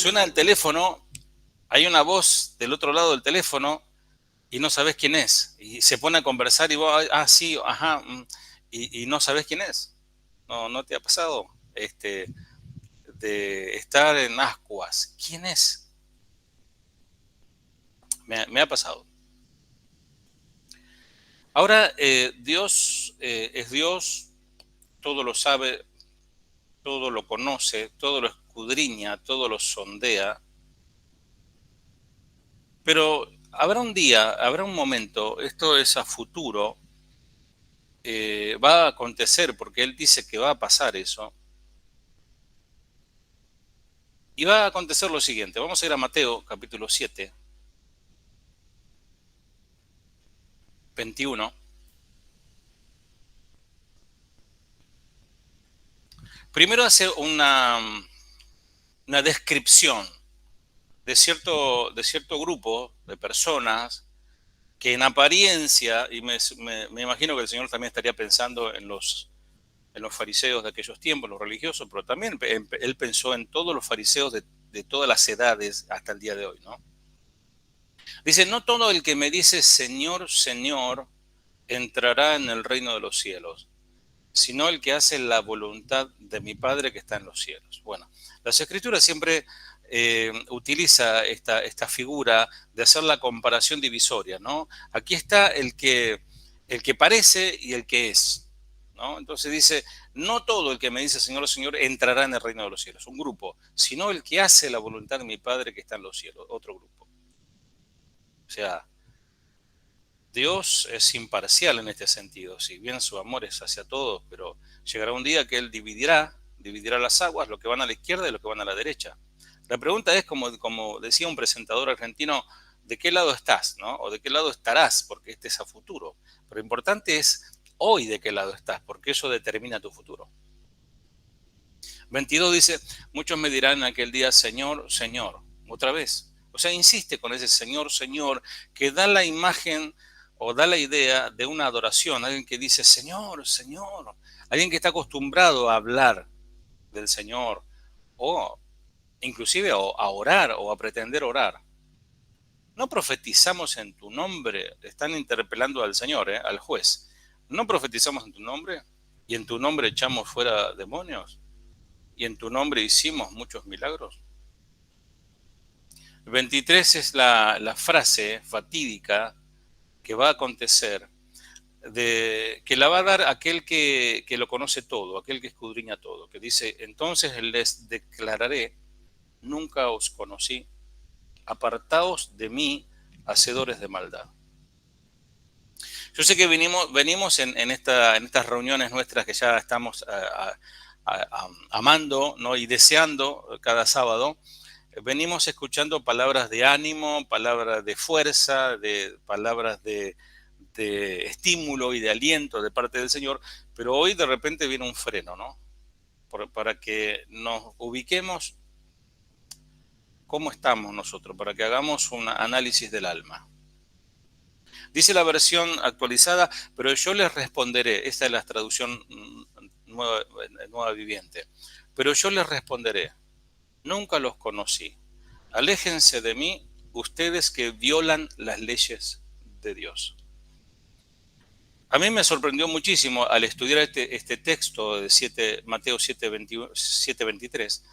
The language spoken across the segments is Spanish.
Suena el teléfono, hay una voz del otro lado del teléfono y no sabes quién es. Y se pone a conversar y vos, sí, ajá, y no sabes quién es. No te ha pasado de estar en ascuas. ¿Quién es? Me ha pasado. Ahora, Dios es Dios, todo lo sabe, todo lo conoce, todo lo escudriña, todo lo sondea. Pero habrá un día, habrá un momento, esto es a futuro, va a acontecer porque Él dice que va a pasar eso. Y va a acontecer lo siguiente. Vamos a ir a Mateo capítulo 7, 21. Primero hace una descripción de cierto grupo de personas que en apariencia, y me imagino que el Señor también estaría pensando en los fariseos de aquellos tiempos, los religiosos, pero también Él pensó en todos los fariseos de todas las edades hasta el día de hoy, ¿no? Dice, no todo el que me dice Señor, Señor, entrará en el reino de los cielos, sino el que hace la voluntad de mi Padre que está en los cielos. Bueno, las Escrituras siempre utiliza esta figura de hacer la comparación divisoria, ¿no? Aquí está el que parece y el que es, ¿no? Entonces dice, no todo el que me dice Señor, Señor entrará en el reino de los cielos, un grupo, sino el que hace la voluntad de mi Padre que está en los cielos, otro grupo. O sea, Dios es imparcial en este sentido, si bien su amor es hacia todos, pero llegará un día que Él dividirá las aguas, lo que van a la izquierda y lo que van a la derecha. La pregunta es, como decía un presentador argentino, ¿de qué lado estás? ¿No? O ¿de qué lado estarás? Porque este es a futuro. Pero lo importante es hoy de qué lado estás, porque eso determina tu futuro. 22 dice, muchos me dirán en aquel día, Señor, Señor, otra vez. O sea, insiste con ese Señor, Señor, que da la imagen o da la idea de una adoración, alguien que dice, Señor, Señor, alguien que está acostumbrado a hablar del Señor, o inclusive a orar o a pretender orar. No profetizamos en tu nombre, están interpelando al Señor, al juez. No profetizamos en tu nombre y en tu nombre echamos fuera demonios y en tu nombre hicimos muchos milagros. 23 es la frase fatídica que va a acontecer, que la va a dar aquel que lo conoce todo, aquel que escudriña todo, que dice, entonces les declararé, nunca os conocí, apartaos de mí, hacedores de maldad. Yo sé que venimos en estas reuniones nuestras que ya estamos amando, ¿no? Y deseando cada sábado, venimos escuchando palabras de ánimo, palabras de fuerza, palabras de estímulo y de aliento de parte del Señor, pero hoy de repente viene un freno, ¿no? Para que nos ubiquemos cómo estamos nosotros, para que hagamos un análisis del alma. Dice la versión actualizada, pero yo les responderé, esta es la traducción nueva viviente, pero yo les responderé, nunca los conocí, aléjense de mí, ustedes que violan las leyes de Dios. A mí me sorprendió muchísimo al estudiar este texto de Mateo 7:23,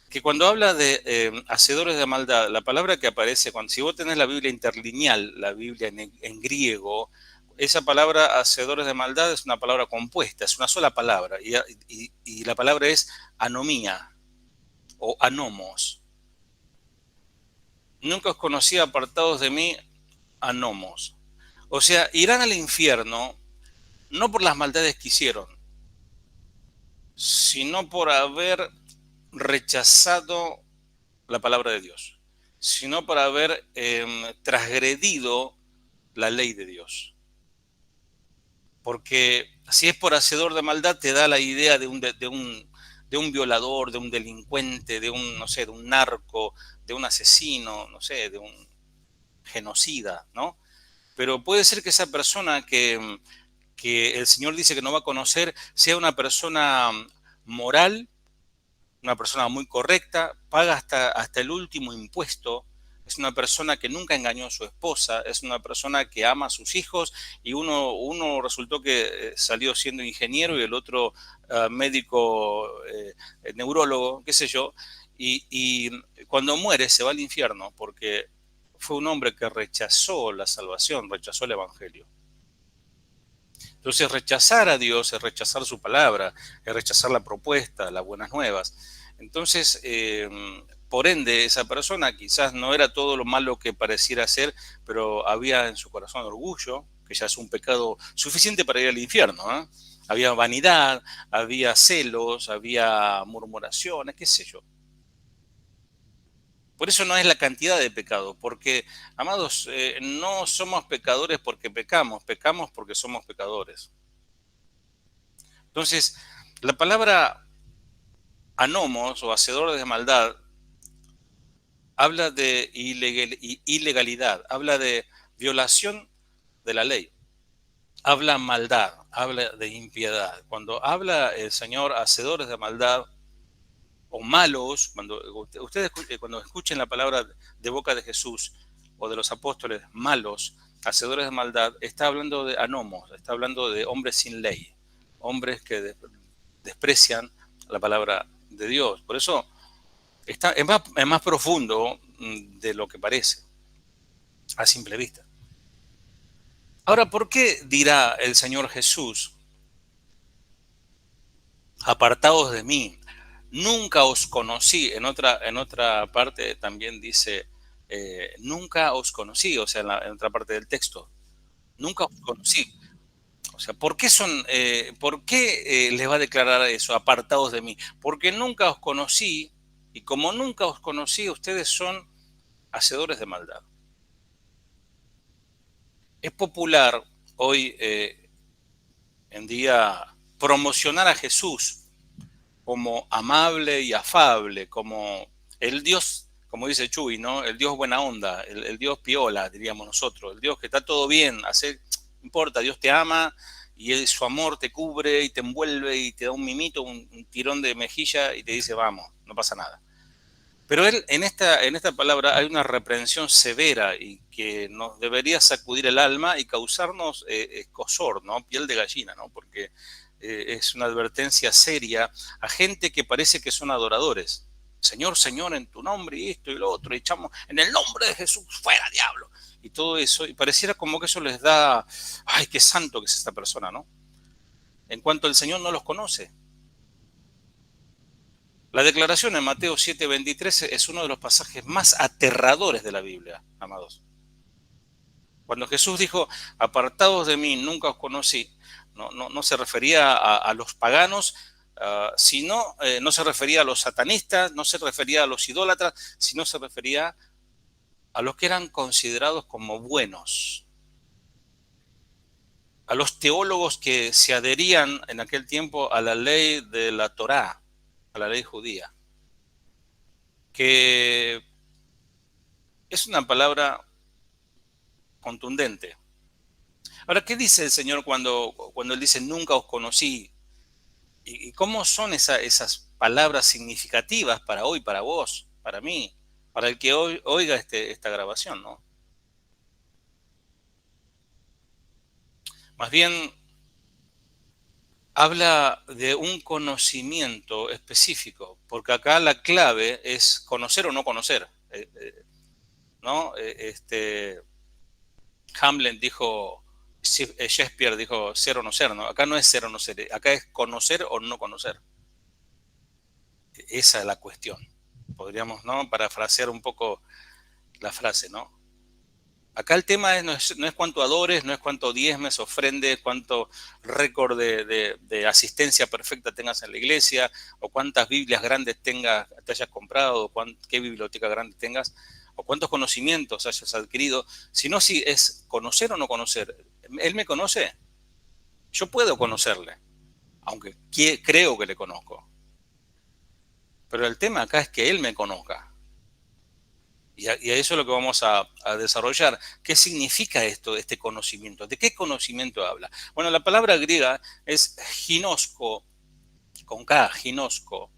que cuando habla de hacedores de maldad, la palabra que aparece, si vos tenés la Biblia interlineal, la Biblia en griego, esa palabra hacedores de maldad es una palabra compuesta, es una sola palabra, y la palabra es anomía o anomos. Nunca os conocí apartados de mí, anomos. O sea, irán al infierno no por las maldades que hicieron, sino por haber rechazado la palabra de Dios, sino por haber transgredido la ley de Dios. Porque si es por hacedor de maldad, te da la idea de un violador, de un delincuente, de un, no sé, de un narco, de un asesino, no sé, de un genocida, ¿no? Pero puede ser que esa persona que el Señor dice que no va a conocer sea una persona moral, una persona muy correcta, paga hasta el último impuesto, es una persona que nunca engañó a su esposa, es una persona que ama a sus hijos y uno resultó que salió siendo ingeniero y el otro médico, neurólogo, qué sé yo, y cuando muere se va al infierno porque fue un hombre que rechazó la salvación, rechazó el evangelio. Entonces rechazar a Dios es rechazar su palabra, es rechazar la propuesta, las buenas nuevas. Entonces, por ende, esa persona quizás no era todo lo malo que pareciera ser, pero había en su corazón orgullo, que ya es un pecado suficiente para ir al infierno, ¿eh? Había vanidad, había celos, había murmuraciones, qué sé yo. Por eso no es la cantidad de pecado, porque, amados, no somos pecadores porque pecamos, pecamos porque somos pecadores. Entonces, la palabra anomos o hacedores de maldad habla de ilegalidad, habla de violación de la ley, habla maldad, habla de impiedad. Cuando habla el Señor hacedores de maldad o malos, cuando ustedes cuando escuchen la palabra de boca de Jesús o de los apóstoles malos, hacedores de maldad, está hablando de anomos, está hablando de hombres sin ley, hombres que desprecian la palabra de Dios. Por eso es más profundo de lo que parece a simple vista. Ahora, ¿por qué dirá el Señor Jesús, apartados de mí, nunca os conocí? En otra parte también dice, nunca os conocí, o sea, en otra parte del texto, nunca os conocí. O sea, ¿por qué les va a declarar eso, apartados de mí? Porque nunca os conocí, y como nunca os conocí, ustedes son hacedores de maldad. Es popular hoy en día promocionar a Jesús como amable y afable, como el Dios, como dice Chuy, ¿no? El Dios buena onda, el Dios piola, diríamos nosotros, el Dios que está todo bien, no importa, Dios te ama y su amor te cubre y te envuelve y te da un mimito, un tirón de mejilla y te dice, vamos, no pasa nada. Pero él, en esta palabra hay una reprensión severa y que nos debería sacudir el alma y causarnos escozor, ¿no? Piel de gallina, ¿no? Porque es una advertencia seria a gente que parece que son adoradores. Señor, Señor, en tu nombre y esto y lo otro, y echamos en el nombre de Jesús, fuera diablo. Y todo eso, y pareciera como que eso les da, ay, qué santo que es esta persona, ¿no? En cuanto el Señor no los conoce. La declaración en Mateo 7:23 es uno de los pasajes más aterradores de la Biblia, amados. Cuando Jesús dijo, apartados de mí, nunca os conocí, no se refería a los paganos, sino, no se refería a los satanistas, no se refería a los idólatras, sino se refería a los que eran considerados como buenos, a los teólogos que se adherían en aquel tiempo a la ley de la Torá, a la ley judía, que es una palabra contundente. Ahora, ¿qué dice el Señor cuando Él dice nunca os conocí? ¿Y cómo son esas palabras significativas para hoy, para vos, para mí, para el que hoy oiga esta grabación, ¿no? Más bien habla de un conocimiento específico, porque acá la clave es conocer o no conocer, ¿no? Hamlet dijo, Shakespeare dijo ser o no ser, ¿no? Acá no es ser o no ser, acá es conocer o no conocer. Esa es la cuestión. Podríamos, ¿no? Parafrasear un poco la frase, ¿no? Acá el tema no es cuánto adores, no es cuánto diezmes, ofrendes, cuánto récord de asistencia perfecta tengas en la iglesia, o cuántas Biblias grandes te hayas comprado, o qué biblioteca grande tengas, o cuántos conocimientos hayas adquirido, sino si es conocer o no conocer. Él me conoce, yo puedo conocerle, aunque creo que le conozco. Pero el tema acá es que él me conozca. Y a eso es lo que vamos a desarrollar. ¿Qué significa esto, este conocimiento? ¿De qué conocimiento habla? Bueno, la palabra griega es ginosko, con K, ginosko.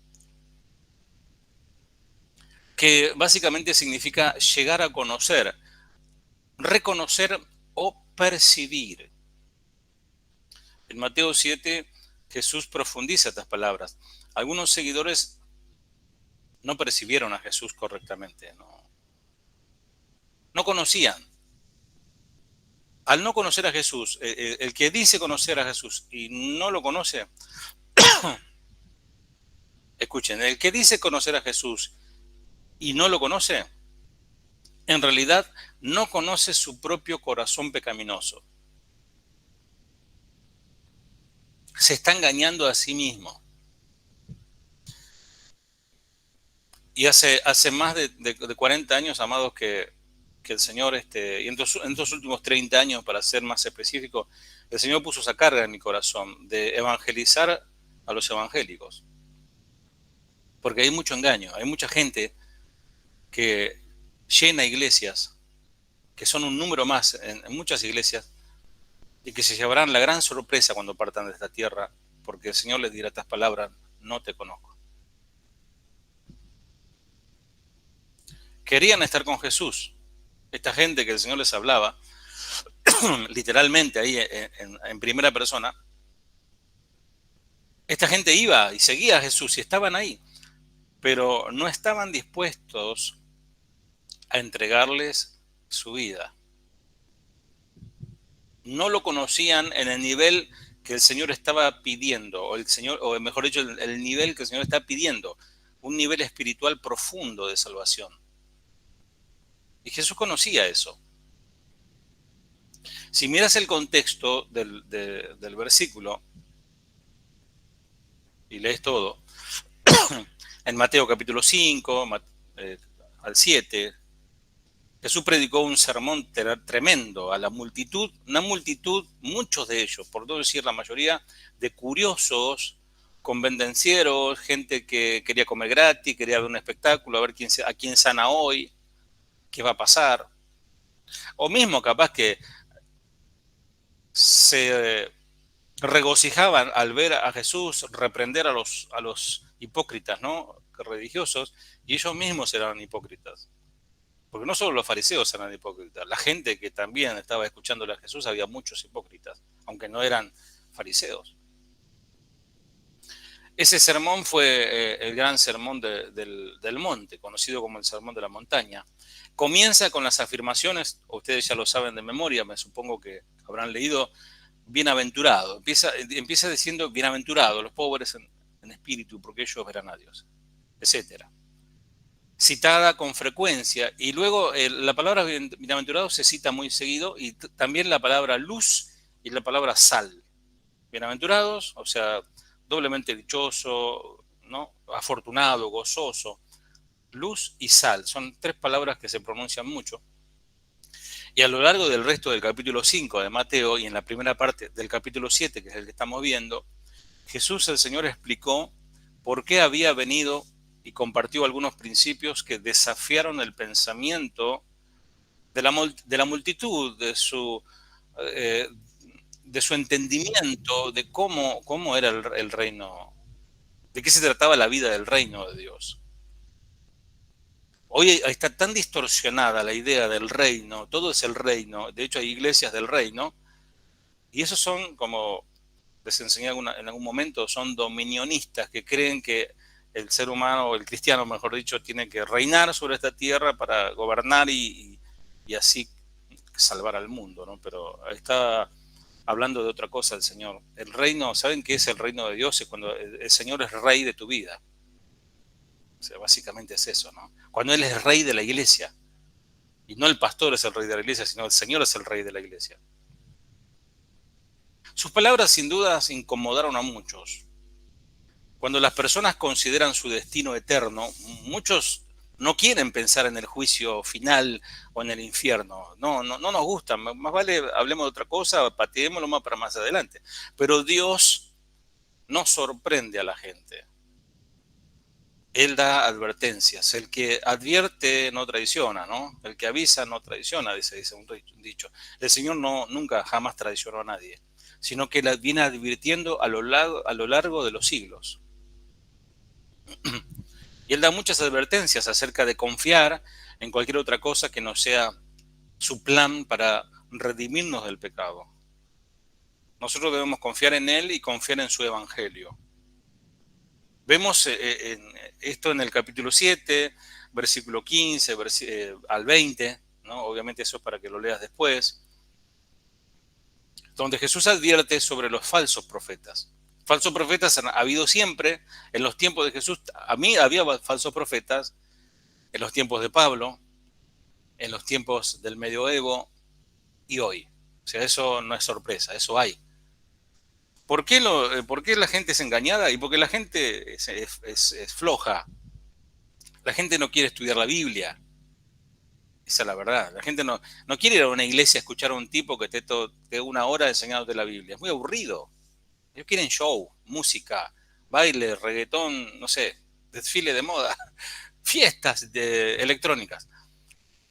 que básicamente significa llegar a conocer, reconocer o percibir. En Mateo 7, Jesús profundiza estas palabras. Algunos seguidores no percibieron a Jesús correctamente, no conocían. Al no conocer a Jesús, el que dice conocer a Jesús y no lo conoce, escuchen, el que dice conocer a Jesús y no lo conoce, en realidad no conoce su propio corazón pecaminoso. Se está engañando a sí mismo. Y hace más de 40 años, amados, que el Señor, y en estos últimos 30 años, para ser más específico, el Señor puso esa carga en mi corazón de evangelizar a los evangélicos. Porque hay mucho engaño, hay mucha gente que llena iglesias, que son un número más en muchas iglesias, y que se llevarán la gran sorpresa cuando partan de esta tierra, porque el Señor les dirá estas palabras: no te conozco. Querían estar con Jesús. Esta gente que el Señor les hablaba, literalmente ahí en primera persona, esta gente iba y seguía a Jesús y estaban ahí, pero no estaban dispuestos a entregarles su vida. No lo conocían en el nivel que el Señor estaba pidiendo, o mejor dicho, el nivel que el Señor está pidiendo, un nivel espiritual profundo de salvación. Y Jesús conocía eso. Si miras el contexto del versículo y lees todo, en Mateo capítulo 5 al 7, Jesús predicó un sermón tremendo a la multitud, una multitud, muchos de ellos, por no decir la mayoría, de curiosos, convenencieros, gente que quería comer gratis, quería ver un espectáculo, a ver a quién sana hoy, qué va a pasar. O mismo capaz que se regocijaban al ver a Jesús reprender a los hipócritas, ¿no?, religiosos, y ellos mismos eran hipócritas. Porque no solo los fariseos eran hipócritas, la gente que también estaba escuchándole a Jesús, había muchos hipócritas, aunque no eran fariseos. Ese sermón fue el gran sermón del monte, conocido como el sermón de la montaña. Comienza con las afirmaciones, ustedes ya lo saben de memoria, me supongo que habrán leído: bienaventurado. Empieza diciendo: bienaventurados los pobres en espíritu, porque ellos verán a Dios, etcétera. Citada con frecuencia, y luego la palabra bienaventurado se cita muy seguido, y también la palabra luz y la palabra sal. Bienaventurados, o sea, doblemente dichoso, ¿no?, afortunado, gozoso. Luz y sal son tres palabras que se pronuncian mucho. Y a lo largo del resto del capítulo 5 de Mateo y en la primera parte del capítulo 7, que es el que estamos viendo, Jesús, el Señor, explicó por qué había venido y compartió algunos principios que desafiaron el pensamiento de la multitud, de su entendimiento de cómo era el reino, de qué se trataba la vida del reino de Dios. Hoy está tan distorsionada la idea del reino, todo es el reino, de hecho hay iglesias del reino, y esos son, como les enseñé en algún momento, son dominionistas que creen que el ser humano, o el cristiano mejor dicho, tiene que reinar sobre esta tierra para gobernar y así salvar al mundo, ¿no? Pero está hablando de otra cosa el Señor. El reino, ¿saben qué es el reino de Dios? Es cuando el Señor es rey de tu vida. O sea, básicamente es eso, ¿no? Cuando Él es rey de la iglesia. Y no el pastor es el rey de la iglesia, sino el Señor es el rey de la iglesia. Sus palabras sin dudas incomodaron a muchos. Cuando las personas consideran su destino eterno, muchos no quieren pensar en el juicio final o en el infierno. No nos gusta. Más vale hablemos de otra cosa, pateémoslo más para más adelante. Pero Dios no sorprende a la gente. Él da advertencias. El que advierte no traiciona, ¿no? El que avisa no traiciona, dice un dicho. El Señor nunca jamás traicionó a nadie, sino que viene advirtiendo a lo largo de los siglos. Y él da muchas advertencias acerca de confiar en cualquier otra cosa que no sea su plan para redimirnos del pecado. Nosotros debemos confiar en él y confiar en su evangelio. Vemos esto en el capítulo 7, versículo 15 al 20, ¿no? Obviamente eso es para que lo leas después, donde Jesús advierte sobre los falsos profetas. Falsos profetas han habido siempre, en los tiempos de Jesús, a mí había falsos profetas, en los tiempos de Pablo, en los tiempos del medioevo y hoy. O sea, eso no es sorpresa, eso hay. ¿Por qué la gente es engañada? Y porque la gente es floja. La gente no quiere estudiar la Biblia. Esa es la verdad. La gente no quiere ir a una iglesia a escuchar a un tipo que te una hora enseñándote la Biblia. Es muy aburrido. Ellos quieren show, música, baile, reggaetón, no sé, desfile de moda, fiestas electrónicas.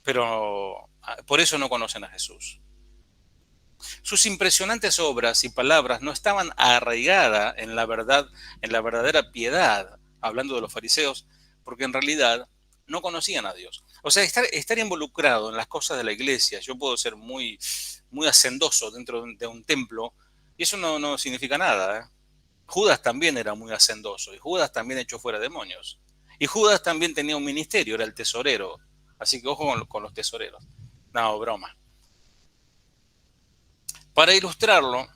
Pero por eso no conocen a Jesús. Sus impresionantes obras y palabras no estaban arraigadas en la verdad, en la verdadera piedad, hablando de los fariseos, porque en realidad no conocían a Dios. O sea, estar involucrado en las cosas de la iglesia, yo puedo ser muy hacendoso dentro de un templo, y eso no significa nada, ¿eh? Judas también era muy hacendoso, y Judas también echó fuera demonios. Y Judas también tenía un ministerio, era el tesorero. Así que ojo con los tesoreros. No, broma. Para ilustrarlo,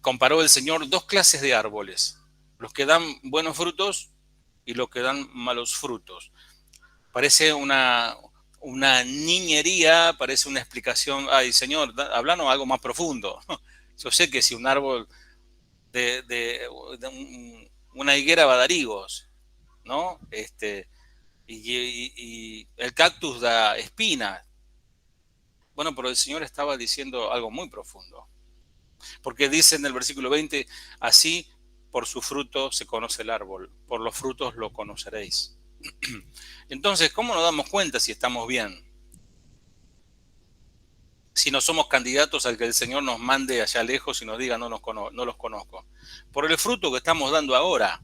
comparó el Señor dos clases de árboles, los que dan buenos frutos y los que dan malos frutos. Parece una niñería, parece una explicación, ay Señor, háblanos algo más profundo. Yo sé que si un árbol de una higuera va a dar higos, ¿no? Y el cactus da espinas. Bueno, pero el Señor estaba diciendo algo muy profundo. Porque dice en el versículo 20, así por su fruto se conoce el árbol, por los frutos lo conoceréis. Entonces, ¿cómo nos damos cuenta si estamos bien? Si no somos candidatos al que el Señor nos mande allá lejos y nos diga no los conozco. Por el fruto que estamos dando ahora.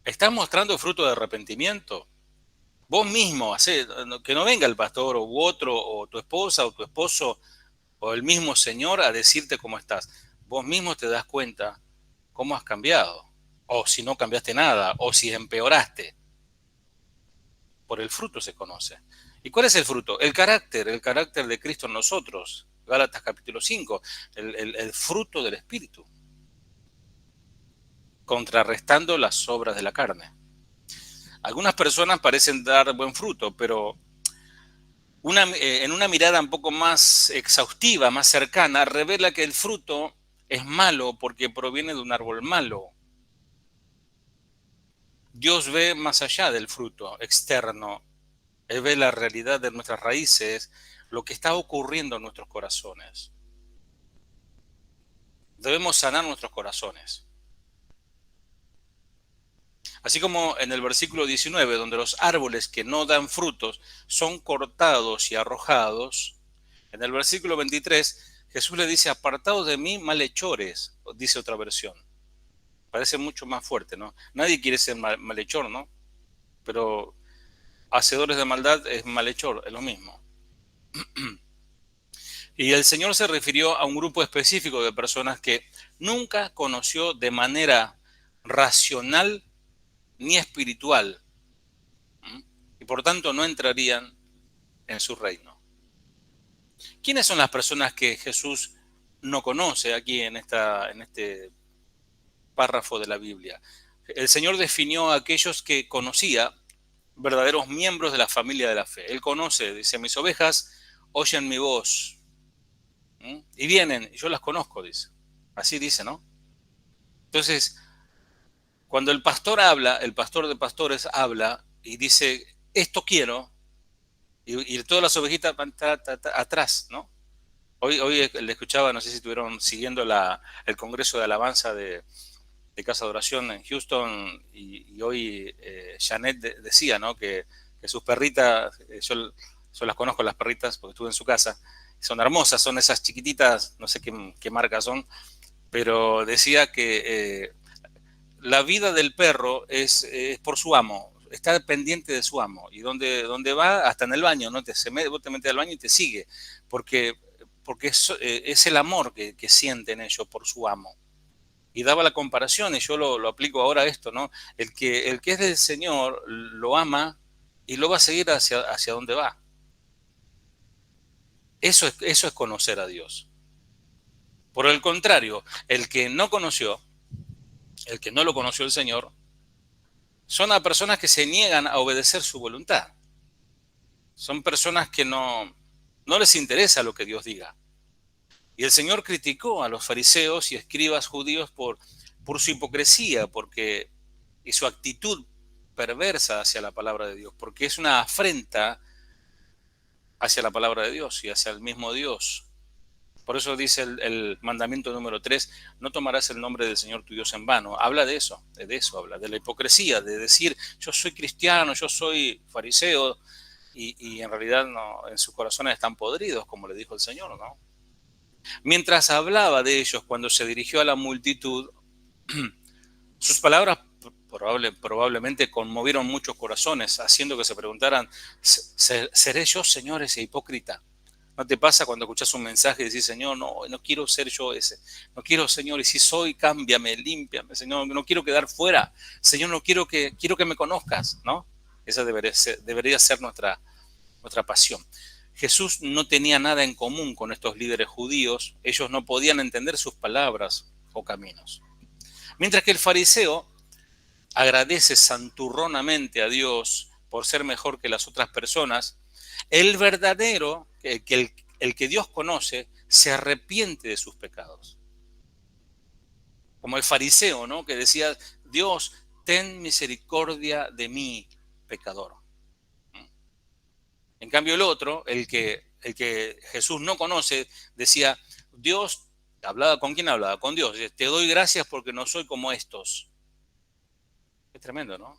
¿Estás mostrando fruto de arrepentimiento? Vos mismo, que no venga el pastor u otro, o tu esposa o tu esposo, o el mismo Señor a decirte cómo estás. Vos mismo te das cuenta cómo has cambiado, o si no cambiaste nada, o si empeoraste. Por el fruto se conoce. ¿Y cuál es el fruto? El carácter de Cristo en nosotros. Gálatas capítulo 5, el fruto del Espíritu, contrarrestando las obras de la carne. Algunas personas parecen dar buen fruto, pero en una mirada un poco más exhaustiva, más cercana, revela que el fruto es malo porque proviene de un árbol malo. Dios ve más allá del fruto externo. Él ve la realidad de nuestras raíces, lo que está ocurriendo en nuestros corazones. Debemos sanar nuestros corazones. Así como en el versículo 19, donde los árboles que no dan frutos son cortados y arrojados, en el versículo 23, Jesús le dice, apartados de mí, malhechores, dice otra versión. Parece mucho más fuerte, ¿no? Nadie quiere ser malhechor, ¿no? Pero hacedores de maldad es malhechor, es lo mismo. Y el Señor se refirió a un grupo específico de personas que nunca conoció de manera racional ni espiritual, y por tanto no entrarían en su reino. ¿Quiénes son las personas que Jesús no conoce aquí en este párrafo de la Biblia? El Señor definió a aquellos que conocía, verdaderos miembros de la familia de la fe. Él conoce, dice, mis ovejas oyen mi voz y vienen, y yo las conozco, dice. Así dice, ¿no? Entonces, cuando el pastor habla, el pastor de pastores habla y dice, esto quiero, y todas las ovejitas van atrás, ¿no? Hoy le escuchaba, no sé si estuvieron siguiendo el Congreso de Alabanza de Casa de Oración en Houston, y hoy Janet decía, ¿no? Que sus perritas, yo las conozco las perritas porque estuve en su casa, son hermosas, son esas chiquititas, no sé qué marca son, pero decía que la vida del perro es por su amo, está pendiente de su amo. Y donde va, hasta en el baño, ¿no? Vos te metes al baño y te sigue, porque, porque es el amor que sienten ellos por su amo. Y daba la comparación, y yo lo aplico ahora a esto, ¿no? El que es del Señor lo ama y lo va a seguir hacia donde va. Eso es conocer a Dios. Por el contrario, el que no lo conoció el Señor, son a personas que se niegan a obedecer su voluntad. Son personas que no les interesa lo que Dios diga. Y el Señor criticó a los fariseos y escribas judíos por su hipocresía, y su actitud perversa hacia la palabra de Dios, porque es una afrenta hacia la palabra de Dios y hacia el mismo Dios. Por eso dice el mandamiento número 3, no tomarás el nombre del Señor tu Dios en vano. Habla de eso habla, de la hipocresía, de decir, yo soy cristiano, yo soy fariseo, y en realidad no, en sus corazones están podridos, como le dijo el Señor, ¿no? Mientras hablaba de ellos cuando se dirigió a la multitud, sus palabras probablemente conmovieron muchos corazones, haciendo que se preguntaran, ¿seré yo, Señor, ese hipócrita? ¿No te pasa cuando escuchas un mensaje y decís, Señor, no quiero ser yo ese? No quiero, Señor, y si soy, cámbiame, límpiame, Señor, no quiero quedar fuera. Señor, no quiero que me conozcas, ¿no? Esa debería ser nuestra pasión. Jesús no tenía nada en común con estos líderes judíos, ellos no podían entender sus palabras o caminos. Mientras que el fariseo agradece santurronamente a Dios por ser mejor que las otras personas, el verdadero, el que Dios conoce, se arrepiente de sus pecados. Como el fariseo, ¿no? Que decía, Dios, ten misericordia de mí, pecador. En cambio el otro, el que Jesús no conoce, decía, Dios, hablaba ¿con quién hablaba? Con Dios. Te doy gracias porque no soy como estos. Es tremendo, ¿no?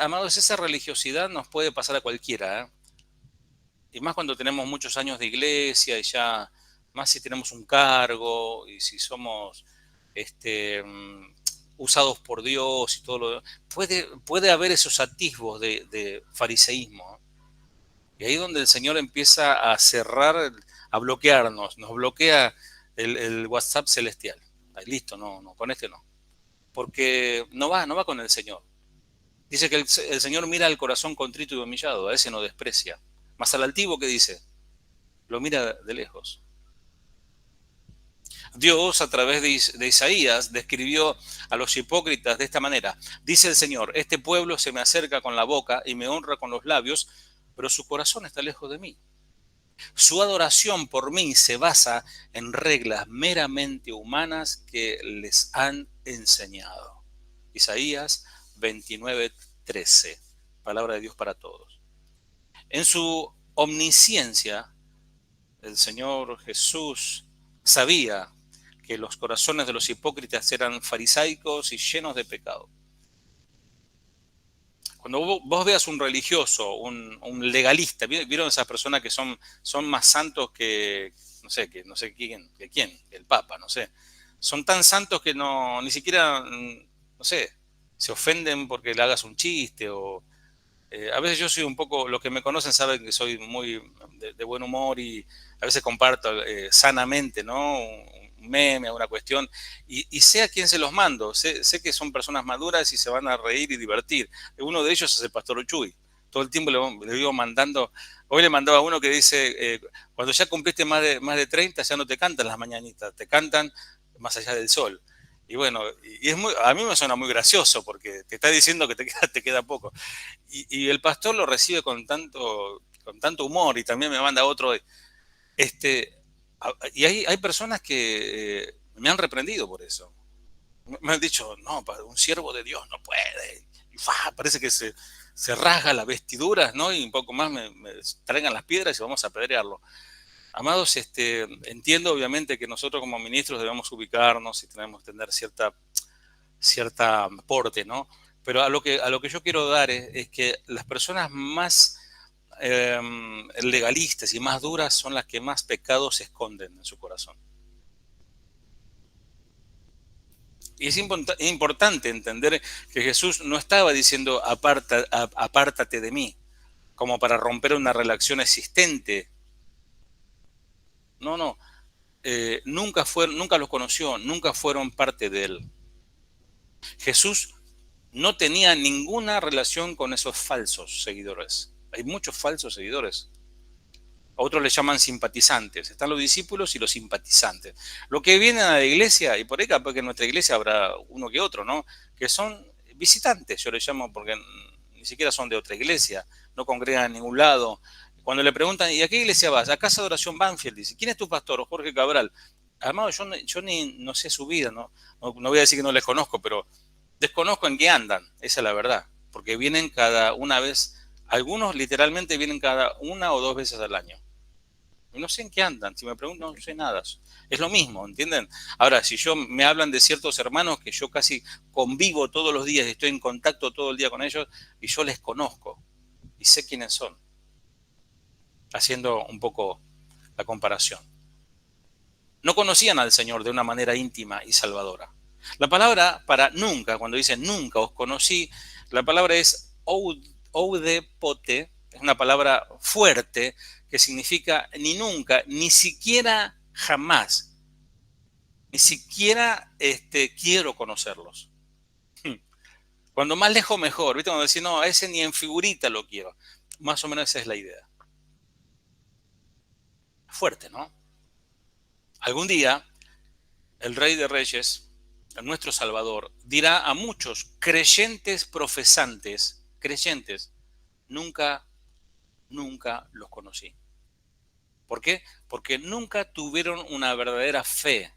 Amados, esa religiosidad nos puede pasar a cualquiera, ¿eh? Y más cuando tenemos muchos años de iglesia y ya, más si tenemos un cargo y si somos usados por Dios y todo lo demás, puede haber esos atisbos de fariseísmo. Y ahí es donde el Señor empieza a cerrar, a bloquearnos, nos bloquea el WhatsApp celestial. Ahí, listo, no, con este no. Porque no va con el Señor. Dice que el Señor mira al corazón contrito y humillado, a ese no desprecia. Más al altivo, ¿qué dice? Lo mira de lejos. Dios, a través de Isaías, describió a los hipócritas de esta manera. Dice el Señor, este pueblo se me acerca con la boca y me honra con los labios, pero su corazón está lejos de mí. Su adoración por mí se basa en reglas meramente humanas que les han enseñado. Isaías 29:13, palabra de Dios para todos. En su omnisciencia, el Señor Jesús sabía que los corazones de los hipócritas eran farisaicos y llenos de pecado. Cuando vos veas un religioso, un legalista, ¿vieron esas personas que son más santos que no sé quién, que el Papa, no sé? Son tan santos que ni siquiera, no sé, se ofenden porque le hagas un chiste a veces yo soy un poco, los que me conocen saben que soy muy de buen humor y a veces comparto sanamente, ¿no? Un meme, alguna cuestión, y sé a quién se los mando, sé que son personas maduras y se van a reír y divertir. Uno de ellos es el pastor Uchuy. Todo el tiempo le digo mandando, hoy le mandaba a uno que dice, cuando ya cumpliste más de 30 ya no te cantan las mañanitas, te cantan más allá del sol. Y bueno, a mí me suena muy gracioso porque te está diciendo que te queda poco. Y el pastor lo recibe con tanto humor y también me manda otro. Y hay personas que me han reprendido por eso. Me han dicho, no, un siervo de Dios no puede. Y parece que se rasga las vestiduras, ¿no? Y un poco más me traigan las piedras y vamos a apedrearlo. Amados, entiendo obviamente que nosotros como ministros debemos ubicarnos y tenemos que tener cierta aporte, ¿no? Pero a lo que yo quiero dar es que las personas más legalistas y más duras son las que más pecados esconden en su corazón. Y es importante entender que Jesús no estaba diciendo apártate de mí, como para romper una relación existente. No, no. Nunca los conoció, nunca fueron parte de él. Jesús no tenía ninguna relación con esos falsos seguidores. Hay muchos falsos seguidores. A otros le llaman simpatizantes. Están los discípulos y los simpatizantes. Lo que vienen a la iglesia, y por ahí capaz que en nuestra iglesia habrá uno que otro, ¿no? Que son visitantes, yo les llamo, porque ni siquiera son de otra iglesia, no congregan en ningún lado. Cuando le preguntan, ¿y a qué iglesia vas? A Casa de Oración Banfield, dice. ¿Quién es tu pastor? Jorge Cabral. Amado, yo ni no sé su vida, ¿no? No voy a decir que no les conozco, pero desconozco en qué andan, esa es la verdad. Porque vienen cada una vez, algunos literalmente vienen cada una o dos veces al año. No sé en qué andan, si me preguntan, no sé nada. Es lo mismo, ¿entienden? Ahora, si me hablan de ciertos hermanos que yo casi convivo todos los días, estoy en contacto todo el día con ellos, y yo les conozco, y sé quiénes son, haciendo un poco la comparación. No conocían al Señor de una manera íntima y salvadora. La palabra para nunca, cuando dice nunca os conocí, la palabra es oudepote, es una palabra fuerte que significa ni nunca, ni siquiera jamás, ni siquiera quiero conocerlos. Cuando más lejos mejor, ¿viste? Cuando decís, no, a ese ni en figurita lo quiero. Más o menos esa es la idea. Fuerte, ¿no? Algún día, el Rey de Reyes, nuestro Salvador, dirá a muchos creyentes profesantes, creyentes, nunca los conocí. ¿Por qué? Porque nunca tuvieron una verdadera fe.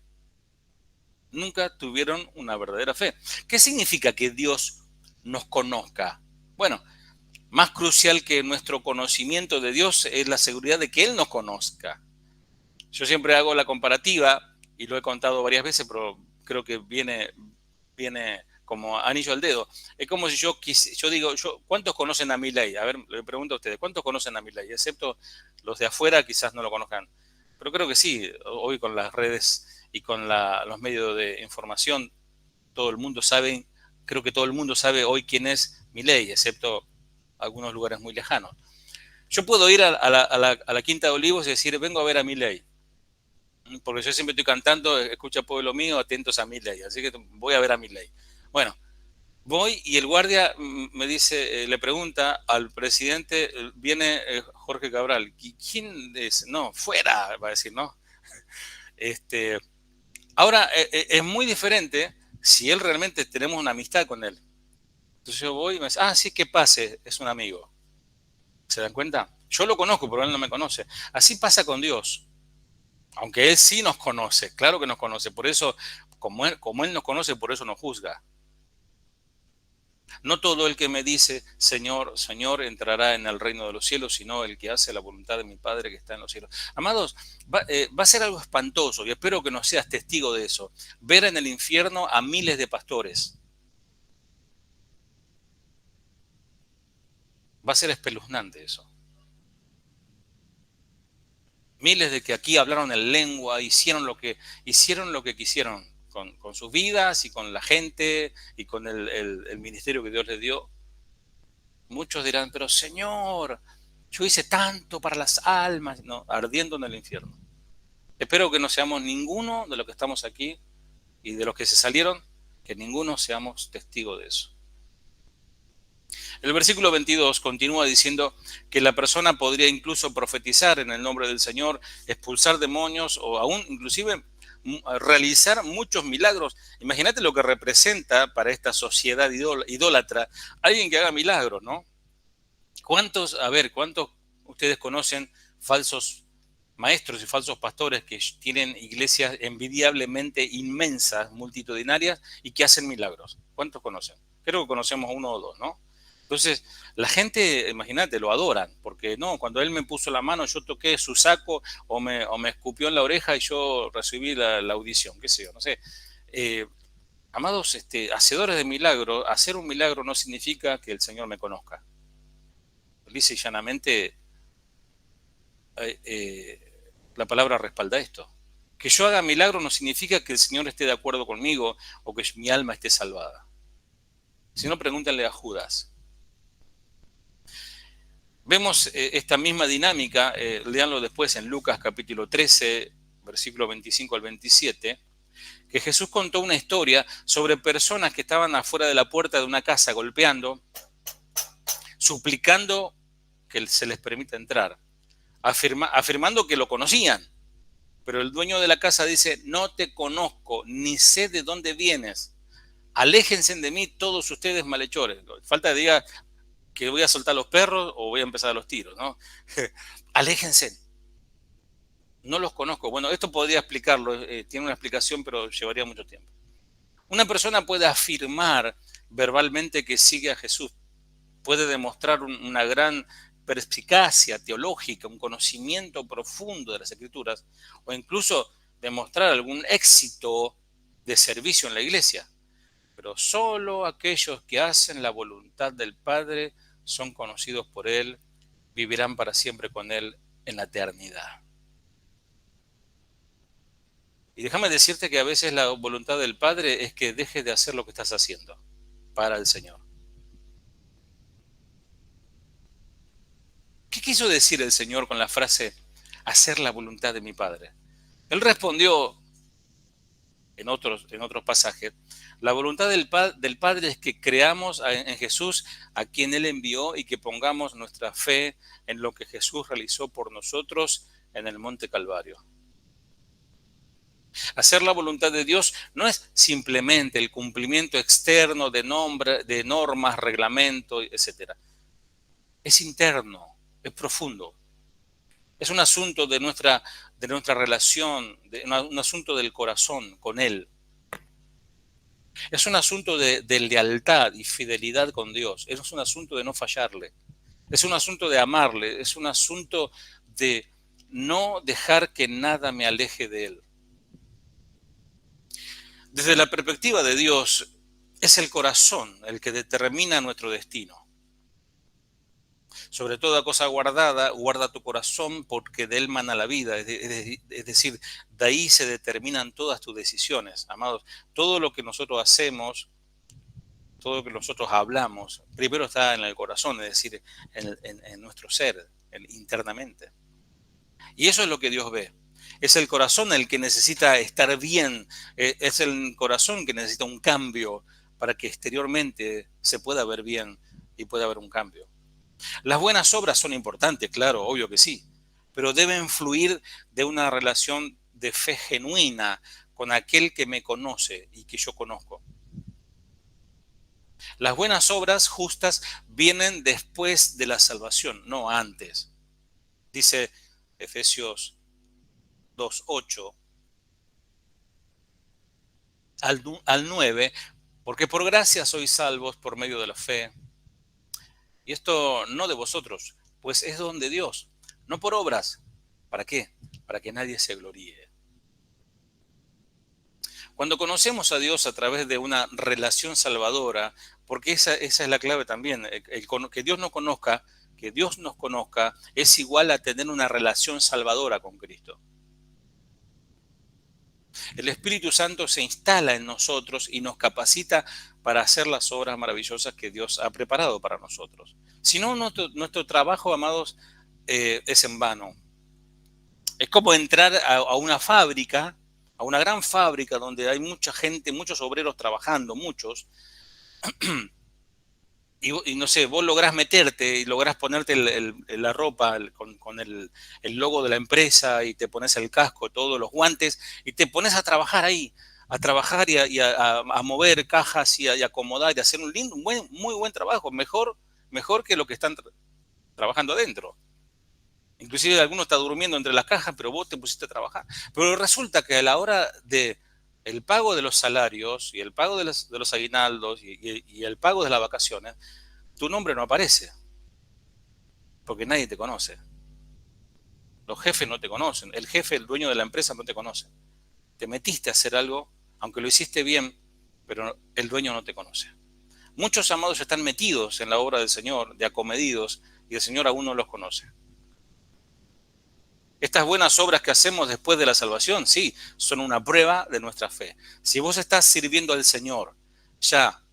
Nunca tuvieron una verdadera fe. ¿Qué significa que Dios nos conozca? Bueno, más crucial que nuestro conocimiento de Dios es la seguridad de que Él nos conozca. Yo siempre hago la comparativa, y lo he contado varias veces, pero creo que viene como anillo al dedo. Es como si yo digo, ¿cuántos conocen a Milei? A ver, le pregunto a ustedes, ¿cuántos conocen a Milei? Excepto los de afuera, quizás no lo conozcan. Pero creo que sí, hoy con las redes y con los medios de información, todo el mundo sabe, creo que todo el mundo sabe hoy quién es Milei, excepto algunos lugares muy lejanos. Yo puedo ir a la Quinta de Olivos y decir, vengo a ver a Milei, porque yo siempre estoy cantando, escucha pueblo mío, atentos a Milei, así que voy a ver a Milei. Bueno, voy y el guardia me dice, le pregunta al presidente, viene Jorge Cabral, ¿quién es? No, fuera, va a decir, ¿no? Ahora, es muy diferente si él realmente tenemos una amistad con él. Entonces yo voy y me dice, sí, que pase, es un amigo. ¿Se dan cuenta? Yo lo conozco, pero él no me conoce. Así pasa con Dios. Aunque Él sí nos conoce, claro que nos conoce. Por eso, como él nos conoce, por eso nos juzga. No todo el que me dice, Señor, Señor, entrará en el reino de los cielos, sino el que hace la voluntad de mi Padre que está en los cielos. Amados, va a ser algo espantoso, y espero que no seas testigo de eso. Ver en el infierno a miles de pastores. Va a ser espeluznante eso. Miles de que aquí hablaron en lengua, hicieron lo que quisieron con sus vidas y con la gente y con el ministerio que Dios les dio. Muchos dirán, pero Señor, yo hice tanto para las almas, no, ardiendo en el infierno. Espero que no seamos ninguno de los que estamos aquí y de los que se salieron, que ninguno seamos testigos de eso. El versículo 22 continúa diciendo que la persona podría incluso profetizar en el nombre del Señor, expulsar demonios o aún inclusive realizar muchos milagros. Imagínate lo que representa para esta sociedad idólatra alguien que haga milagros, ¿no? ¿Cuántos ustedes conocen falsos maestros y falsos pastores que tienen iglesias envidiablemente inmensas, multitudinarias y que hacen milagros? ¿Cuántos conocen? Creo que conocemos uno o dos, ¿no? Entonces, la gente, imagínate, lo adoran, porque no, cuando él me puso la mano, yo toqué su saco o me escupió en la oreja y yo recibí la audición, qué sé yo, no sé. Amados, hacedores de milagros, hacer un milagro no significa que el Señor me conozca. Lisa y llanamente, la palabra respalda esto. Que yo haga milagro no significa que el Señor esté de acuerdo conmigo o que mi alma esté salvada. Si no, pregúntenle a Judas. Vemos esta misma dinámica, léanlo después en Lucas capítulo 13, versículo 25 al 27, que Jesús contó una historia sobre personas que estaban afuera de la puerta de una casa golpeando, suplicando que se les permita entrar, afirmando que lo conocían. Pero el dueño de la casa dice, no te conozco, ni sé de dónde vienes. Aléjense de mí todos ustedes malhechores. Falta que diga que voy a soltar los perros o voy a empezar a los tiros, ¿no? Aléjense. No los conozco. Bueno, esto podría explicarlo, tiene una explicación, pero llevaría mucho tiempo. Una persona puede afirmar verbalmente que sigue a Jesús, puede demostrar una gran perspicacia teológica, un conocimiento profundo de las Escrituras, o incluso demostrar algún éxito de servicio en la iglesia. Pero solo aquellos que hacen la voluntad del Padre son conocidos por Él, vivirán para siempre con Él en la eternidad. Y déjame decirte que a veces la voluntad del Padre es que dejes de hacer lo que estás haciendo para el Señor. ¿Qué quiso decir el Señor con la frase, hacer la voluntad de mi Padre? Él respondió en otros pasajes, la voluntad del Padre es que creamos en Jesús a quien Él envió y que pongamos nuestra fe en lo que Jesús realizó por nosotros en el Monte Calvario. Hacer la voluntad de Dios no es simplemente el cumplimiento externo de normas, reglamentos, etc. Es interno, es profundo. Es un asunto de nuestra relación, un asunto del corazón con Él. Es un asunto de lealtad y fidelidad con Dios. Es un asunto de no fallarle. Es un asunto de amarle. Es un asunto de no dejar que nada me aleje de Él. Desde la perspectiva de Dios, es el corazón el que determina nuestro destino. Sobre toda cosa guardada, guarda tu corazón porque de él mana la vida. Es decir, de ahí se determinan todas tus decisiones. Amados, todo lo que nosotros hacemos, todo lo que nosotros hablamos, primero está en el corazón, es decir, en nuestro ser, internamente. Y eso es lo que Dios ve. Es el corazón el que necesita estar bien, es el corazón que necesita un cambio para que exteriormente se pueda ver bien y pueda haber un cambio. Las buenas obras son importantes, claro, obvio que sí, pero deben fluir de una relación de fe genuina con aquel que me conoce y que yo conozco. Las buenas obras justas vienen después de la salvación, no antes. Dice Efesios 2:8 al 9, porque por gracia sois salvos por medio de la fe. Y esto no de vosotros, pues es don de Dios, no por obras. ¿Para qué? Para que nadie se gloríe. Cuando conocemos a Dios a través de una relación salvadora, porque esa es la clave también, que Dios nos conozca, es igual a tener una relación salvadora con Cristo. El Espíritu Santo se instala en nosotros y nos capacita para hacer las obras maravillosas que Dios ha preparado para nosotros. Si no, nuestro trabajo, amados, es en vano. Es como entrar a una fábrica, a una gran fábrica donde hay mucha gente, muchos obreros trabajando, muchos, y no sé, vos lográs meterte y lográs ponerte la ropa con el logo de la empresa y te pones el casco, todos los guantes y te pones a trabajar ahí, a mover cajas y a acomodar y a hacer muy buen trabajo, mejor que lo que están trabajando adentro. Inclusive alguno está durmiendo entre las cajas, pero vos te pusiste a trabajar. Pero resulta que a la hora de el pago de los salarios y el pago de los aguinaldos y el pago de las vacaciones, tu nombre no aparece, porque nadie te conoce. Los jefes no te conocen, el jefe, el dueño de la empresa no te conoce. Te metiste a hacer algo, aunque lo hiciste bien, pero el dueño no te conoce. Muchos amados están metidos en la obra del Señor, de acomedidos, y el Señor aún no los conoce. Estas buenas obras que hacemos después de la salvación, sí, son una prueba de nuestra fe. Si vos estás sirviendo al Señor ya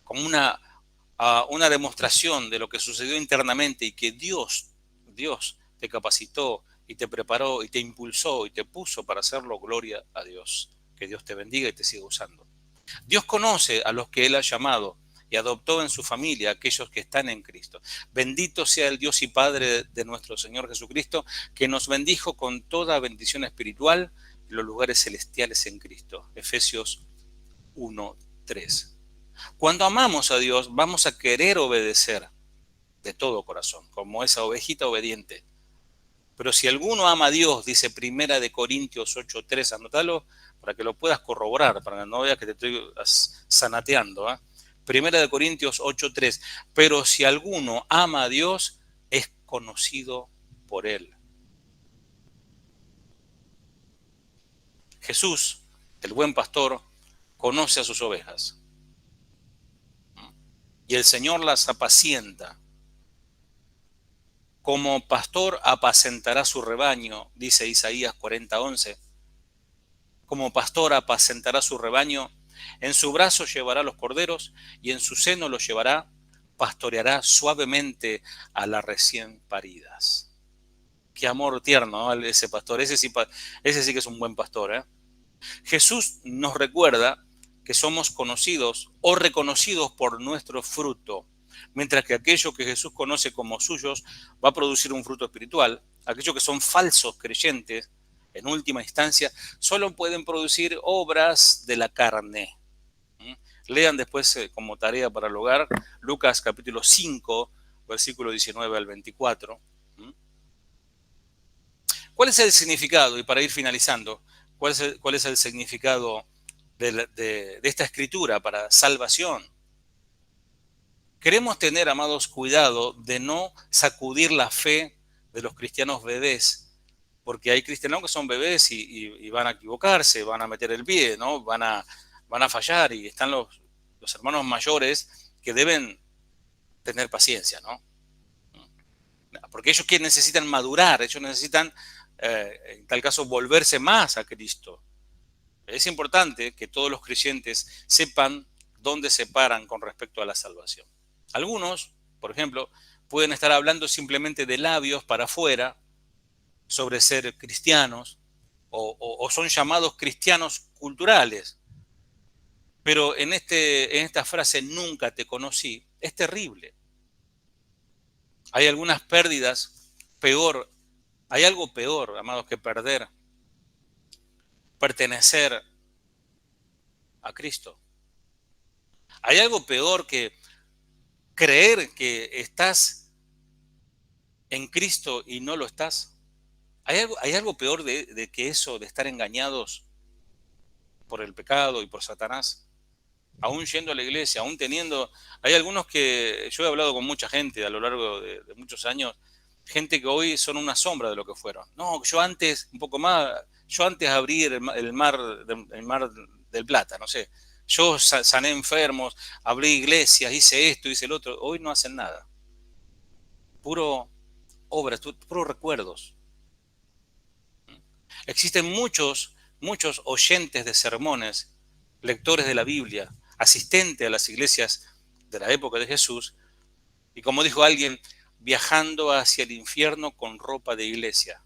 como una demostración de lo que sucedió internamente y que Dios te capacitó y te preparó y te impulsó y te puso para hacerlo, gloria a Dios. Que Dios te bendiga y te siga usando. Dios conoce a los que Él ha llamado y adoptó en su familia a aquellos que están en Cristo. Bendito sea el Dios y Padre de nuestro Señor Jesucristo, que nos bendijo con toda bendición espiritual en los lugares celestiales en Cristo. Efesios 1:3. Cuando amamos a Dios, vamos a querer obedecer de todo corazón, como esa ovejita obediente. Pero si alguno ama a Dios, dice Primera de Corintios 8:3, anótalo para que lo puedas corroborar, para que no veas que te estoy sanateando. Primera de Corintios 8:3, pero si alguno ama a Dios, es conocido por Él. Jesús, el buen pastor, conoce a sus ovejas y el Señor las apacienta. Como pastor apacentará su rebaño, dice Isaías 40:11. Como pastor apacentará su rebaño, en su brazo llevará los corderos y en su seno los llevará, pastoreará suavemente a las recién paridas. Qué amor tierno, ¿no? Ese pastor, ese sí que es un buen pastor, ¿eh? Jesús nos recuerda que somos conocidos o reconocidos por nuestro fruto, mientras que aquello que Jesús conoce como suyos va a producir un fruto espiritual. Aquellos que son falsos creyentes, en última instancia, solo pueden producir obras de la carne. Lean después como tarea para el hogar Lucas capítulo 5, versículo 19 al 24. ¿Cuál es el significado? Y para ir finalizando, cuál es el significado de esta escritura para salvación? Queremos tener, amados, cuidado de no sacudir la fe de los cristianos bebés, porque hay cristianos que son bebés y van a equivocarse, van a meter el pie, ¿no? Van a fallar, y están los hermanos mayores que deben tener paciencia, ¿no? Porque ellos que necesitan madurar, ellos necesitan, en tal caso, volverse más a Cristo. Es importante que todos los creyentes sepan dónde se paran con respecto a la salvación. Algunos, por ejemplo, pueden estar hablando simplemente de labios para afuera sobre ser cristianos o son llamados cristianos culturales. Pero en esta frase, nunca te conocí, es terrible. Hay algunas pérdidas peor, hay algo peor, amados, que pertenecer a Cristo. Hay algo peor que creer que estás en Cristo y no lo estás. Hay algo peor de que eso, de estar engañados por el pecado y por Satanás. Aún yendo a la iglesia, aún teniendo... Hay algunos que... Yo he hablado con mucha gente a lo largo de muchos años, gente que hoy son una sombra de lo que fueron. No, yo antes, un poco más, yo antes abrí el mar del Plata, no sé. Yo sané enfermos, abrí iglesias, hice esto, hice el otro. Hoy no hacen nada. Puro obras, puros recuerdos. Existen muchos oyentes de sermones, lectores de la Biblia, asistentes a las iglesias de la época de Jesús, y como dijo alguien, viajando hacia el infierno con ropa de iglesia.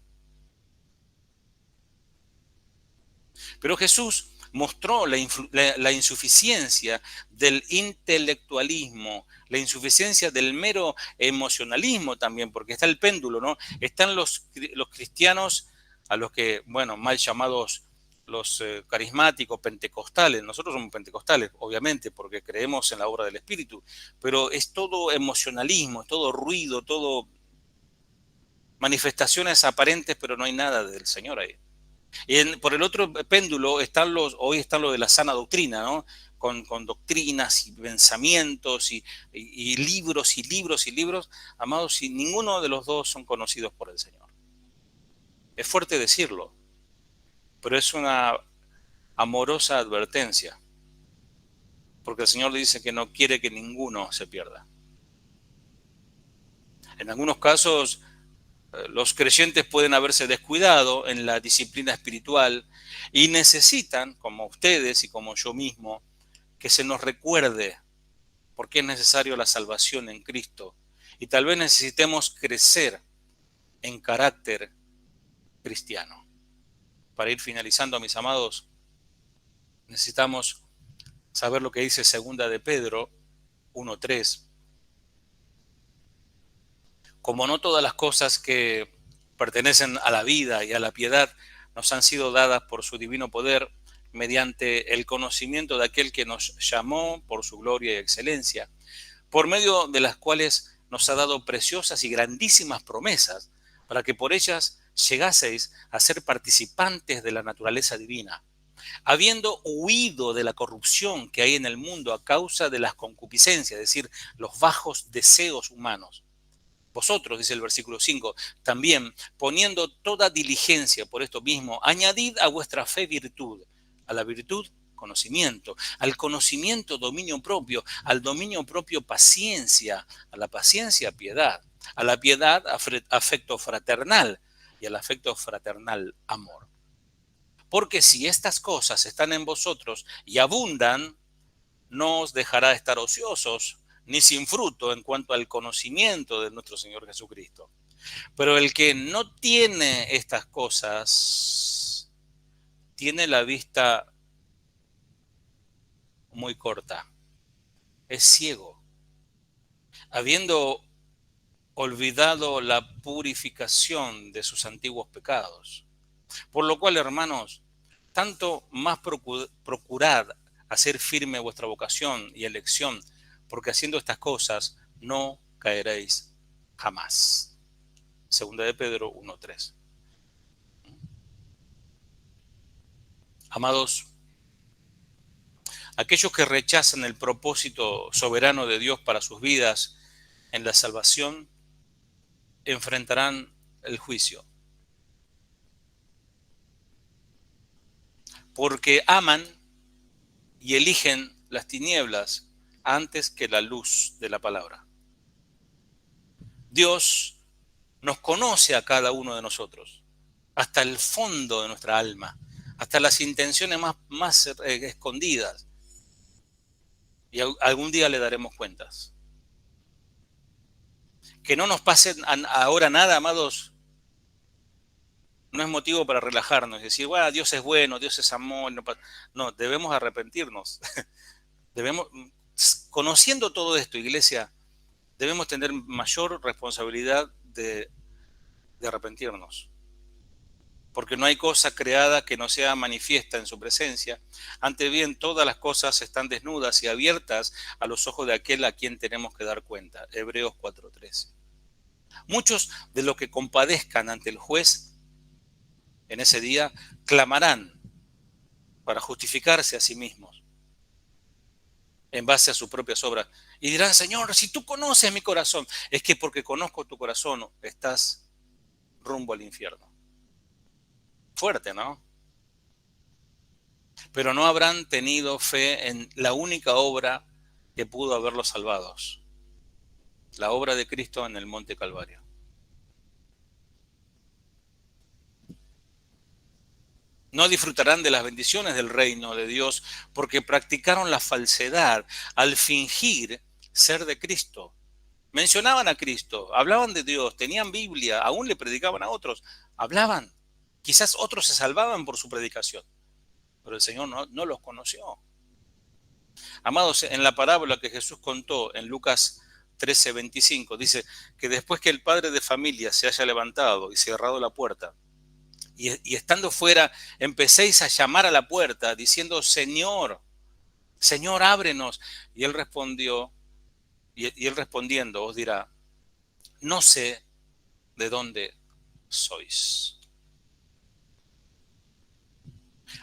Pero Jesús mostró la insuficiencia del intelectualismo, la insuficiencia del mero emocionalismo también, porque está el péndulo, ¿no? Están los cristianos a los que, bueno, mal llamados los carismáticos, pentecostales. Nosotros somos pentecostales, obviamente, porque creemos en la obra del Espíritu, pero es todo emocionalismo, es todo ruido, todo manifestaciones aparentes, pero no hay nada del Señor ahí. Por el otro péndulo hoy están los de la sana doctrina, ¿no? Con doctrinas y pensamientos y libros y libros y libros, amados, y ninguno de los dos son conocidos por el Señor. Es fuerte decirlo, pero es una amorosa advertencia, porque el Señor dice que no quiere que ninguno se pierda. En algunos casos Los creyentes pueden haberse descuidado en la disciplina espiritual y necesitan, como ustedes y como yo mismo, que se nos recuerde por qué es necesario la salvación en Cristo. Y tal vez necesitemos crecer en carácter cristiano. Para ir finalizando, mis amados, necesitamos saber lo que dice segunda de Pedro 1:3. Como no todas las cosas que pertenecen a la vida y a la piedad nos han sido dadas por su divino poder, mediante el conocimiento de aquel que nos llamó por su gloria y excelencia, por medio de las cuales nos ha dado preciosas y grandísimas promesas, para que por ellas llegaseis a ser participantes de la naturaleza divina, habiendo huido de la corrupción que hay en el mundo a causa de las concupiscencias, es decir, los bajos deseos humanos. Vosotros, dice el versículo 5, también poniendo toda diligencia por esto mismo, añadid a vuestra fe virtud, a la virtud conocimiento, al conocimiento dominio propio, al dominio propio paciencia, a la paciencia piedad, a la piedad afecto fraternal y al afecto fraternal amor. Porque si estas cosas están en vosotros y abundan, no os dejará estar ociosos ni sin fruto en cuanto al conocimiento de nuestro Señor Jesucristo. Pero el que no tiene estas cosas tiene la vista muy corta, es ciego, habiendo olvidado la purificación de sus antiguos pecados. Por lo cual, hermanos, tanto más procurad hacer firme vuestra vocación y elección, porque haciendo estas cosas no caeréis jamás. Segunda de Pedro 1:3. Amados, aquellos que rechazan el propósito soberano de Dios para sus vidas en la salvación, enfrentarán el juicio. Porque aman y eligen las tinieblas antes que la luz de la palabra. Dios nos conoce a cada uno de nosotros, hasta el fondo de nuestra alma, hasta las intenciones más escondidas. Y algún día le daremos cuentas. Que no nos pase ahora nada, amados, no es motivo para relajarnos y decir, bueno, Dios es bueno, Dios es amor. No, debemos arrepentirnos. Debemos, conociendo todo esto, iglesia, debemos tener mayor responsabilidad de arrepentirnos. Porque no hay cosa creada que no sea manifiesta en su presencia. Ante bien, todas las cosas están desnudas y abiertas a los ojos de aquel a quien tenemos que dar cuenta. Hebreos 4:13. Muchos de los que compadezcan ante el juez en ese día clamarán para justificarse a sí mismos en base a sus propias obras. Y dirán, Señor, si tú conoces mi corazón, es que porque conozco tu corazón estás rumbo al infierno. Fuerte, ¿no? Pero no habrán tenido fe en la única obra que pudo haberlos salvados, la obra de Cristo en el Monte Calvario. No disfrutarán de las bendiciones del reino de Dios porque practicaron la falsedad al fingir ser de Cristo. Mencionaban a Cristo, hablaban de Dios, tenían Biblia, aún le predicaban a otros, hablaban. Quizás otros se salvaban por su predicación, pero el Señor no los conoció. Amados, en la parábola que Jesús contó en Lucas 13:25, dice que después que el padre de familia se haya levantado y cerrado la puerta, y estando fuera, empecéis a llamar a la puerta, diciendo, Señor, Señor, ábrenos. Y él respondió, y él respondiendo os dirá, no sé de dónde sois.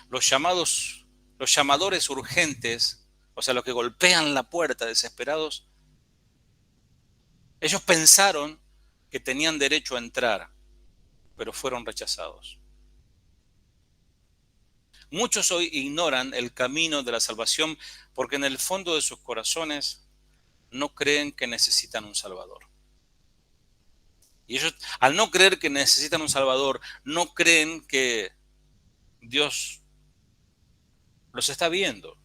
Los llamadores urgentes, o sea, los que golpean la puerta desesperados, ellos pensaron que tenían derecho a entrar, pero fueron rechazados. Muchos hoy ignoran el camino de la salvación porque en el fondo de sus corazones no creen que necesitan un Salvador. Y ellos, al no creer que necesitan un Salvador, no creen que Dios los está viendo,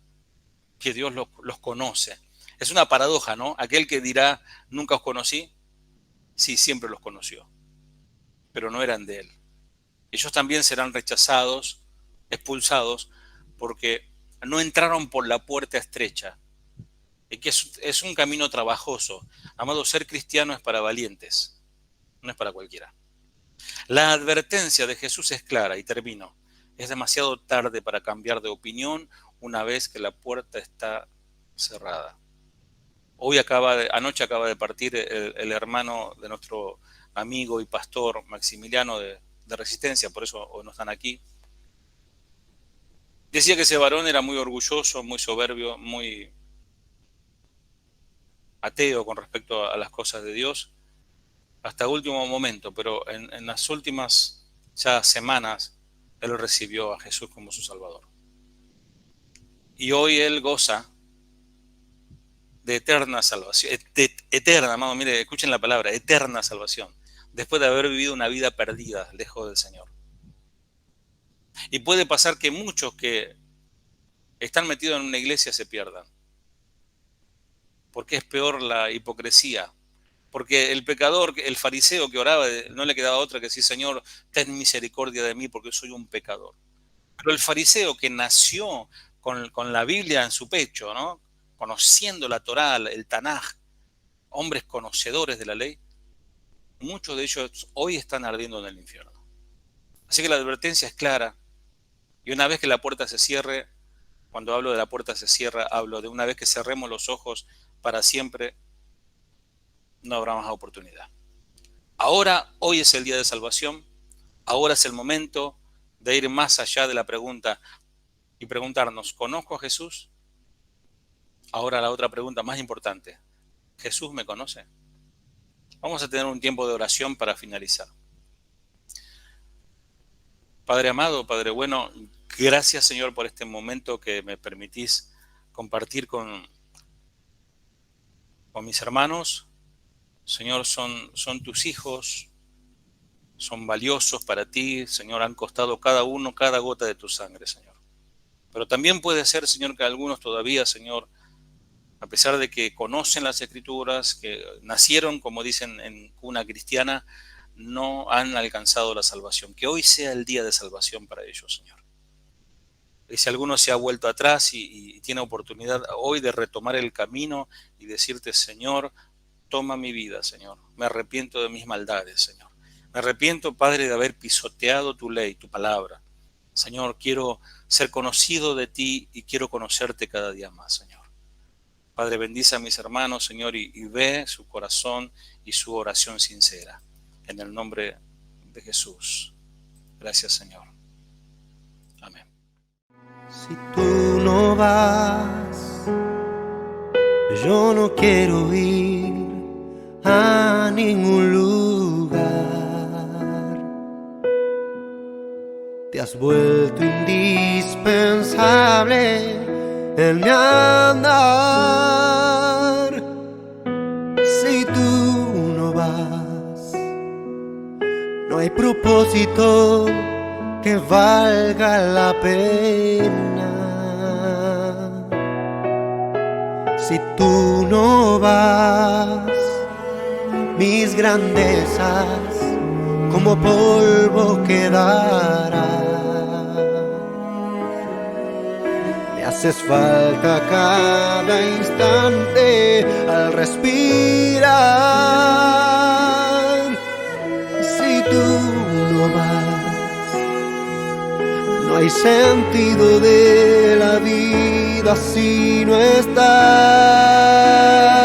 que Dios los conoce. Es una paradoja, ¿no? Aquel que dirá, nunca os conocí, sí, siempre los conoció, pero no eran de Él. Ellos también serán rechazados, expulsados, porque no entraron por la puerta estrecha, y que es un camino trabajoso. Amado, ser cristiano es para valientes, no es para cualquiera. La advertencia de Jesús es clara, y termino. Es demasiado tarde para cambiar de opinión una vez que la puerta está cerrada. Anoche acaba de partir el hermano de nuestro amigo y pastor Maximiliano de Resistencia, por eso hoy no están aquí. Decía que ese varón era muy orgulloso, muy soberbio, muy ateo con respecto a las cosas de Dios, hasta último momento, pero en las últimas ya semanas, él recibió a Jesús como su Salvador. Y hoy él goza de eterna salvación, eterna, amado, mire, escuchen la palabra, eterna salvación, después de haber vivido una vida perdida lejos del Señor. Y puede pasar que muchos que están metidos en una iglesia se pierdan, porque es peor la hipocresía, porque el pecador, el fariseo que oraba, no le quedaba otra que decir, Señor, ten misericordia de mí porque soy un pecador. Pero el fariseo que nació con la Biblia en su pecho, ¿no? Conociendo la Torá, el Tanaj, hombres conocedores de la ley, muchos de ellos hoy están ardiendo en el infierno. Así que la advertencia es clara, y una vez que la puerta se cierre, cuando hablo de la puerta se cierra, hablo de una vez que cerremos los ojos para siempre, no habrá más oportunidad. Ahora, hoy es el día de salvación, ahora es el momento de ir más allá de la pregunta y preguntarnos, ¿conozco a Jesús? Ahora la otra pregunta más importante, ¿Jesús me conoce? Vamos a tener un tiempo de oración para finalizar. Padre amado, Padre bueno, gracias Señor por este momento que me permitís compartir con mis hermanos. Señor, son tus hijos, son valiosos para ti, Señor, han costado cada uno, cada gota de tu sangre, Señor. Pero también puede ser, Señor, que algunos todavía, Señor, a pesar de que conocen las Escrituras, que nacieron, como dicen, en cuna cristiana, no han alcanzado la salvación. Que hoy sea el día de salvación para ellos, Señor. Y si alguno se ha vuelto atrás y tiene oportunidad hoy de retomar el camino y decirte, Señor, toma mi vida, Señor. Me arrepiento de mis maldades, Señor. Me arrepiento, Padre, de haber pisoteado tu ley, tu palabra. Señor, quiero ser conocido de ti y quiero conocerte cada día más, Señor. Padre, bendice a mis hermanos, Señor, y ve su corazón y su oración sincera. En el nombre de Jesús. Gracias, Señor. Amén. Si tú no vas, yo no quiero ir a ningún lugar. Te has vuelto indispensable en mi andar. Si tú no vas, no hay propósito que valga la pena. Si tú no vas, mis grandezas como polvo quedarán. Me haces falta cada instante al respirar. Si tú no vas, no hay sentido de la vida si no estás.